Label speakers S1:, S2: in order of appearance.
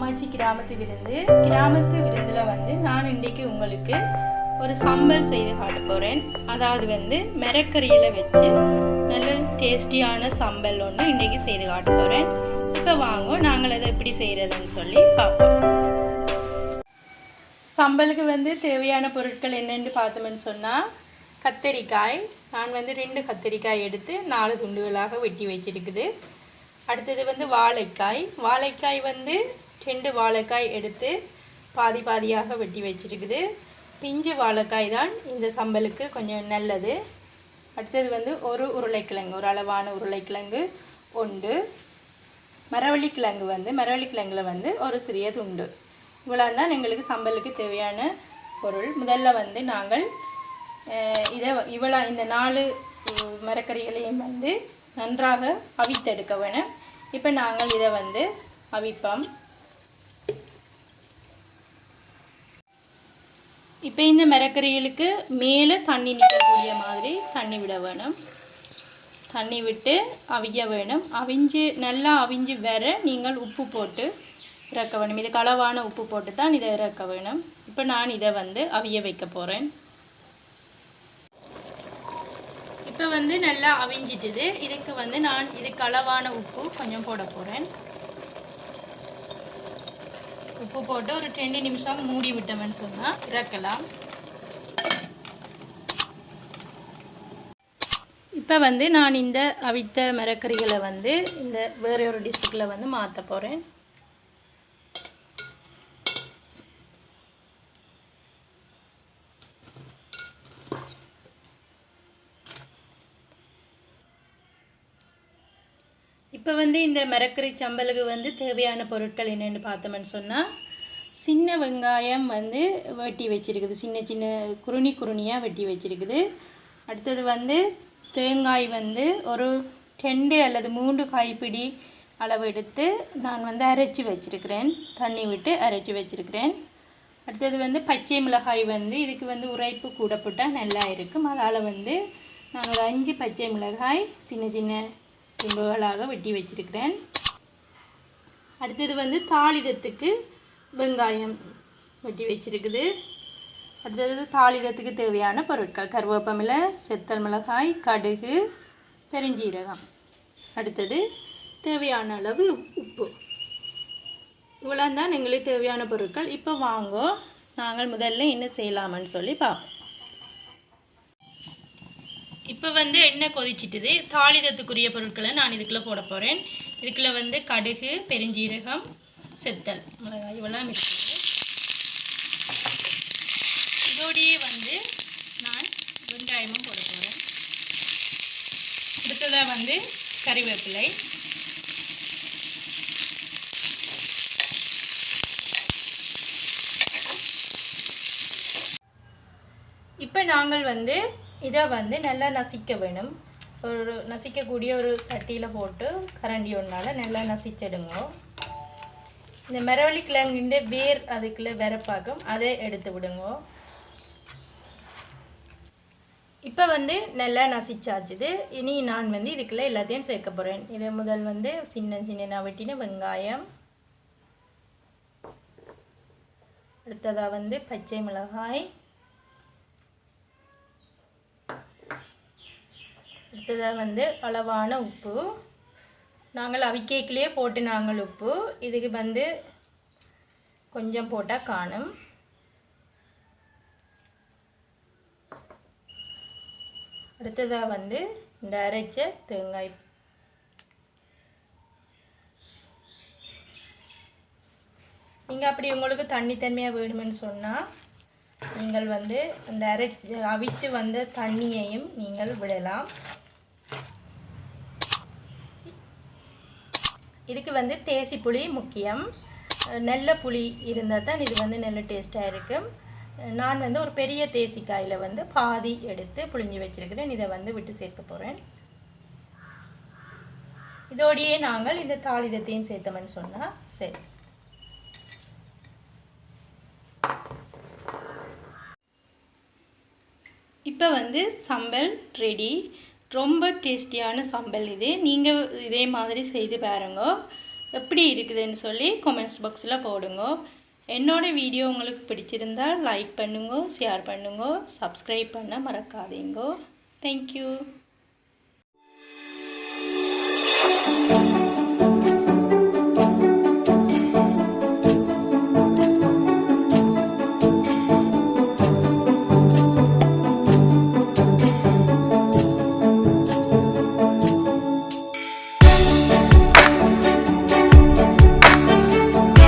S1: அம்மாச்சி கிராமத்து விருந்து. கிராமத்து விருந்தில் வந்து நான் இன்றைக்கி உங்களுக்கு ஒரு சம்பல் செய்து காட்ட போகிறேன். அதாவது வந்து மிரக்கறியில் வச்சு நல்ல டேஸ்டியான சம்பல் ஒன்று இன்றைக்கி செய்து காட்ட போகிறேன். இப்போ வாங்க நாங்கள் அதை எப்படி செய்கிறதுன்னு சொல்லி பார்ப்போம். சம்பலுக்கு வந்து தேவையான பொருட்கள் என்னென்னு பார்த்தோம்னு சொன்னால், கத்தரிக்காய் நான் வந்து 2 கத்தரிக்காய் எடுத்து 4 துண்டுகளாக வெட்டி வச்சிருக்குது. அடுத்தது வந்து வாழைக்காய் வந்து 2 வாழைக்காய் எடுத்து பாதி பாதியாக வெட்டி வச்சிருக்குது. பிஞ்சு வாழைக்காய் தான் இந்த சம்பலுக்கு கொஞ்சம் நல்லது. அடுத்தது வந்து ஒரு உருளைக்கிழங்கு, ஒரு அளவான உருளைக்கிழங்கு 1, மரவள்ளிக்கிழங்குல வந்து ஒரு சிறிய துண்டு. இவ்வளோ தான் எங்களுக்கு சம்பலுக்கு தேவையான பொருள். முதல்ல வந்து நாங்கள் இந்த 4 மரக்கறிகளையும் வந்து நன்றாக அவித்தெடுக்க வேணும். இப்போ நாங்கள் இதை வந்து அவிப்போம். இப்போ இந்த மரக்கறிகளுக்கு மேலே தண்ணி நிற்கக்கூடிய மாதிரி தண்ணி விட வேணும். தண்ணி விட்டு அவிய வேணும். நல்லா அவிஞ்சு வர நீங்கள் உப்பு போட்டு இறக்க வேணும். இதுக்கு அளவான உப்பு போட்டு தான் இதை இறக்க வேணும். இப்போ நான் இதை வந்து அவிய வைக்க போகிறேன். இப்போ வந்து நல்லா அவிஞ்சிட்டுது. இதுக்கு வந்து நான் இதுக்கு அளவான உப்பு கொஞ்சம் போட போகிறேன். உப்பு போட்டு ஒரு 2 நிமிஷம் மூடி விட்டோம்னு சொன்னால் இறக்கலாம். இப்போ வந்து நான் இந்த அவித்த மரக்கறிகளை வந்து இந்த வேற ஒரு டிஷ்ஷுக்குள்ள வந்து மாற்ற போகிறேன். இப்போ வந்து இந்த மரக்கறி சம்பலுக்கு வந்து தேவையான பொருட்கள் என்னென்னு பார்த்தோம்னு சொன்னால், சின்ன வெங்காயம் வந்து வெட்டி வச்சுருக்குது. சின்ன குருணியாக வெட்டி வச்சுருக்குது. அடுத்தது வந்து தேங்காய் வந்து ஒரு 2 அல்லது 3 கைப்பிடி அளவு எடுத்து நான் வந்து அரைச்சி வச்சுருக்கிறேன். தண்ணி விட்டு அரைச்சி வச்சுருக்கிறேன். அடுத்தது வந்து பச்சை மிளகாய் வந்து இதுக்கு வந்து உரைப்பு கூட போட்டால் நல்லா இருக்கும். அதால் வந்து நான் ஒரு 5 பச்சை மிளகாய் சின்ன துண்டுகளாக வெட்டி வச்சிருக்கிறேன். அடுத்தது வந்து தாளிதத்துக்கு வெங்காயம் வெட்டி வச்சிருக்குது. அடுத்தது தாளிதத்துக்கு தேவையான பொருட்கள் கருவேப்பிலை, செத்தல் மிளகாய், கடுகு, பெருஞ்சீரகம். அடுத்தது தேவையான அளவு உப்பு. இவ்வளோ தான் எங்களுக்கு தேவையான பொருட்கள். இப்போ வாங்க நாங்கள் முதல்ல என்ன செய்யலாமன்னு சொல்லி பார்ப்போம். இப்போ வந்து எண்ணெய் கொதிச்சிட்டுது. தாளிதத்துக்குரிய பொருட்களை நான் இதுக்குள்ளே போட போகிறேன். இதுக்குள்ளே வந்து கடுகு, பெருஞ்சீரகம், செத்தல் மிளகாய் இவெல்லாம் மிக்ஸ் பண்ணி இதோடையே வந்து நான் வெங்காயமும் போட போகிறேன். அடுத்ததாக வந்து கறிவேப்பிலை, இப்போ நாங்கள் வந்து இதை வந்து நல்லா நசிக்க வேணும். நசிக்கக்கூடிய ஒரு சட்டியில் போட்டு கரண்டி ஒன்றால் நல்லா நசிச்சிடுங்க. இந்த மரவள்ளிக்கிழங்குன்ற வேர் அதுக்குள்ளே வரப்பாக்கும், அதை எடுத்து விடுங்க. இப்போ வந்து நல்லா நசிச்சாச்சுது. இனி நான் வந்து இதுக்குள்ளே எல்லாத்தையும் சேர்க்க போகிறேன். இதை முதல் வந்து சின்ன வெட்டின வெங்காயம், அடுத்ததாக வந்து பச்சை மிளகாய், அடுத்ததாக வந்து அளவான உப்பு. நாங்கள் அவிக்கேக்கிலே போட்டு நாங்கள் உப்பு இதுக்கு வந்து கொஞ்சம் போட்டால் காணும். அடுத்ததாக வந்து இந்த அரைச்ச தேங்காய். நீங்கள் அப்படி உங்களுக்கு தண்ணியாக வேணுமென்னு சொன்னால் நீங்கள் வந்து இந்த அவிச்சு வந்த தண்ணியையும் நீங்கள் விடலாம். இதுக்கு வந்து தேசி புளி முக்கியம். நல்ல புளி இருந்தால் தான் இது வந்து நல்ல டேஸ்ட்டாக இருக்கும். நான் வந்து ஒரு பெரிய தேசிக்காயில் வந்து பாதி எடுத்து புளிஞ்சு வச்சுருக்கிறேன். இதை வந்து விட்டு சேர்க்க போகிறேன். இதோடையே நாங்கள் இந்த தாளிதத்தையும் சேர்த்தோம்னு சொன்னால் சரி. இப்போ வந்து சம்பல் ரெடி. ரொம்ப டேஸ்டியான சம்பல் இது. நீங்கள் இதே மாதிரி செய்து பாருங்க. எப்படி இருக்குதுன்னு சொல்லி கமெண்ட்ஸ் பாக்ஸில் போடுங்க. என்னோட வீடியோ உங்களுக்கு பிடிச்சிருந்தால் லைக் பண்ணுங்க, ஷேர் பண்ணுங்க, சப்ஸ்கிரைப் பண்ண மறக்காதீங்க. தேங்க்யூ.